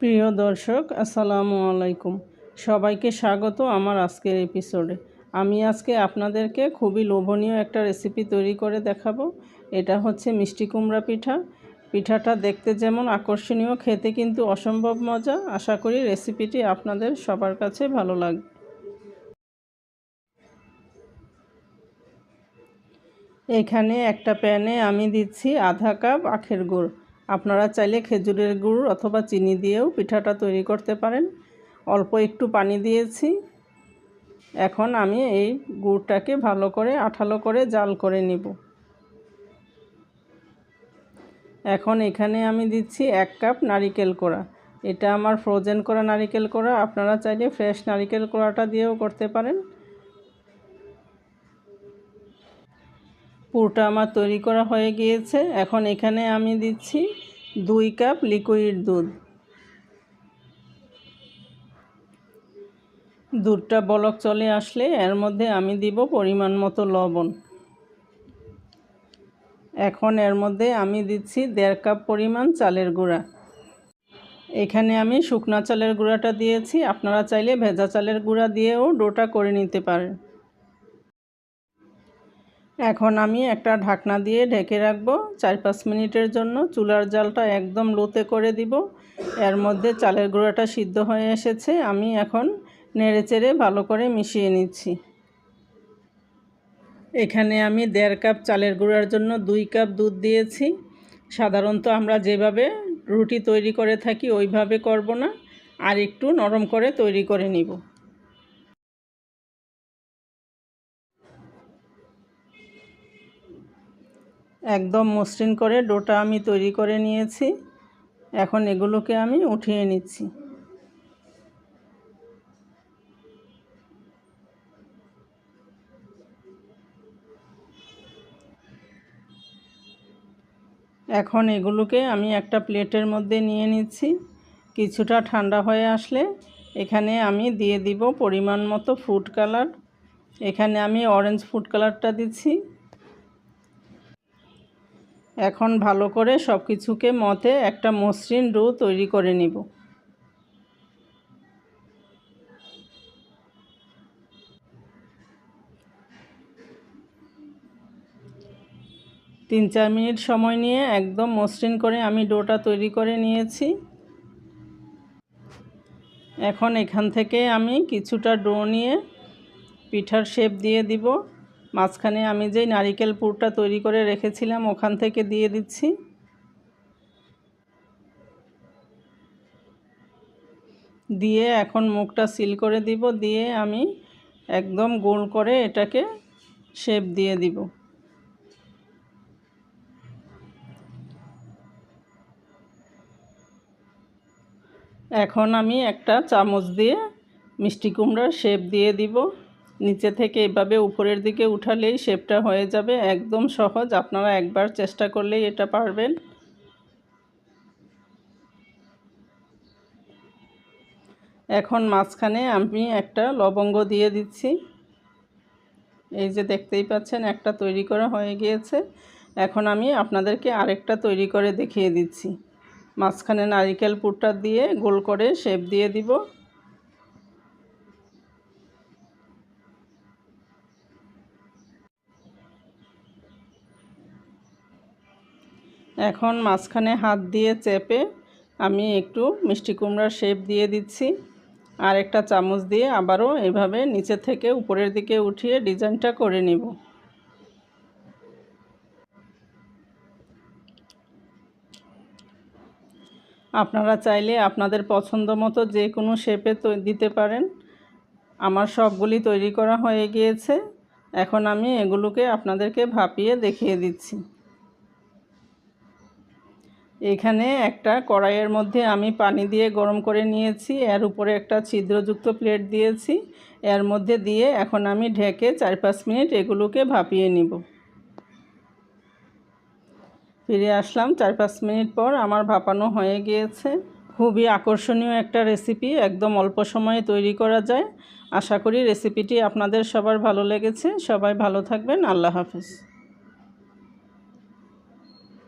প্রিয় দর্শক, আসসালামু আলাইকুম। সবাইকে স্বাগত আমার আজকের এপিসোডে। আমি আজকে আপনাদেরকে খুবই লোভনীয় একটা রেসিপি তৈরি করে দেখাবো। এটা হচ্ছে মিষ্টি কুমড়া পিঠা। পিঠাটা দেখতে যেমন আকর্ষণীয়, খেতে কিন্তু অসম্ভব মজা। আশা করি রেসিপিটি আপনাদের সবার কাছে ভালো লাগবে। এখানে একটা প্যানে আমি দিচ্ছি আধা কাপ আখের গুড়। আপনারা চাইলে খেজুরের গুড় অথবা চিনি দিয়েও পিঠাটা তৈরি করতে পারেন। অল্প একটু পানি দিয়েছি। এখন আমি এই গুড়টাকে ভালো করে আঠালো করে জাল করে নিব। এখন এখানে আমি দিচ্ছি 1 কাপ নারিকেল কোড়া। এটা আমার ফ্রোজেন করা নারিকেল কোড়া, আপনারা চাইলে ফ্রেশ নারিকেল কোড়াটা দিয়েও করতে পারেন। পুরটা আমার তৈরি করা হয়ে গিয়েছে। এখন এখানে আমি দিচ্ছি 2 কাপ লিকুইড দুধ। দুধটা বলক চলে আসলে এর মধ্যে আমি দিব পরিমাণ মতো লবণ। এখন এর মধ্যে আমি দিচ্ছি 1.5 কাপ পরিমাণ চালের গুঁড়া। এখানে আমি শুকনা চালের গুঁড়াটা দিয়েছি, আপনারা চাইলে ভেজা চালের গুঁড়া দিয়েও ডোটা করে নিতে পারেন। এখন আমি একটা ঢাকনা দিয়ে ঢেকে রাখবো 4-5 মিনিটের জন্য। চুলার জালটা একদম লোতে করে দিব। এর মধ্যে চালের গুঁড়াটা সিদ্ধ হয়ে এসেছে। আমি এখন নেড়েচেড়ে ভালো করে মিশিয়ে নিচ্ছি। এখানে আমি 1.5 কাপ চালের গুঁড়ার জন্য 2 কাপ দুধ দিয়েছি। সাধারণত আমরা যেভাবে রুটি তৈরি করে থাকি ওইভাবে করব না, আর একটু নরম করে তৈরি করে নিব। একদম মসৃণ করে ডোটা আমি তৈরি করে নিয়েছি। এখন এগুলোকে আমি উঠিয়ে নিচ্ছি। এখন এগুলোকে আমি একটা প্লেটের মধ্যে নিয়ে নিচ্ছি। কিছুটা ঠান্ডা হয়ে আসলে এখানে আমি দিয়ে দিব পরিমাণ মতো ফুড কালার। এখানে আমি অরেঞ্জ ফুড কালারটা দিচ্ছি। এখন ভালো করে সব কিছুকে মথে একটা মসৃণ ডো তৈরি করে নিব। তিন চার মিনিট সময় নিয়ে একদম মসৃণ করে আমি ডোটা তৈরি করে নিয়েছি। এখন এখান থেকে আমি কিছুটা ডো নিয়ে পিঠার শেপ দিয়ে দিব। মাঝখানে আমি যেই নারিকেল পুরটা তৈরি করে রেখেছিলাম ওখান থেকে দিয়ে দিচ্ছি। দিয়ে এখন মুখটা সিল করে দিব। দিয়ে আমি একদম গোল করে এটাকে শেপ দিয়ে দিব। এখন আমি একটা চামচ দিয়ে মিষ্টি কুমড়ার শেপ দিয়ে দিব। নিচে থেকে এভাবে উপরের দিকে উঠালেই শেপটা হয়ে যাবে। একদম সহজ, আপনারা একবার চেষ্টা করলেই এটা পারবেন। এখন মাঝখানে আমি একটা লবঙ্গ দিয়ে দিচ্ছি। এই যে দেখতেই পাচ্ছেন একটা তৈরি করা হয়ে গিয়েছে। এখন আমি আপনাদেরকে আরেকটা তৈরি করে দেখিয়ে দিচ্ছি। মাঝখানে নারিকেল পুরটা দিয়ে গোল করে শেপ দিয়ে দিব। এখন মাঝখানে হাত দিয়ে চেপে আমি একটু মিষ্টি কুমড়ার শেপ দিয়ে দিচ্ছি। আর একটা চামচ দিয়ে আবারও এভাবে নিচে থেকে উপরের দিকে উঠিয়ে ডিজাইনটা করে নিব। আপনারা চাইলে আপনাদের পছন্দ মতো যে কোনো শেপে দিতে পারেন। আমার সবগুলি তৈরি করা হয়ে গিয়েছে। এখন আমি এগুলোকে আপনাদেরকে ভাপিয়ে দেখিয়ে দিচ্ছি। এখানে একটা কড়াইয়ের মধ্যে আমি পানি দিয়ে গরম করে নিয়েছি। এর উপরে একটা ছিদ্রযুক্ত প্লেট দিয়েছি। এর মধ্যে দিয়ে এখন আমি ঢেকে 4-5 মিনিট এগুলোকে ভাপিয়ে নিব। ফিরে আসলাম 4-5 মিনিট পর। আমার ভাপানো হয়ে গিয়েছে। খুবই আকর্ষণীয় একটা রেসিপি, একদম অল্প সময়ে তৈরি করা যায়। আশা করি রেসিপিটি আপনাদের সবার ভালো লেগেছে। সবাই ভালো থাকবেন। আল্লাহ হাফেজ।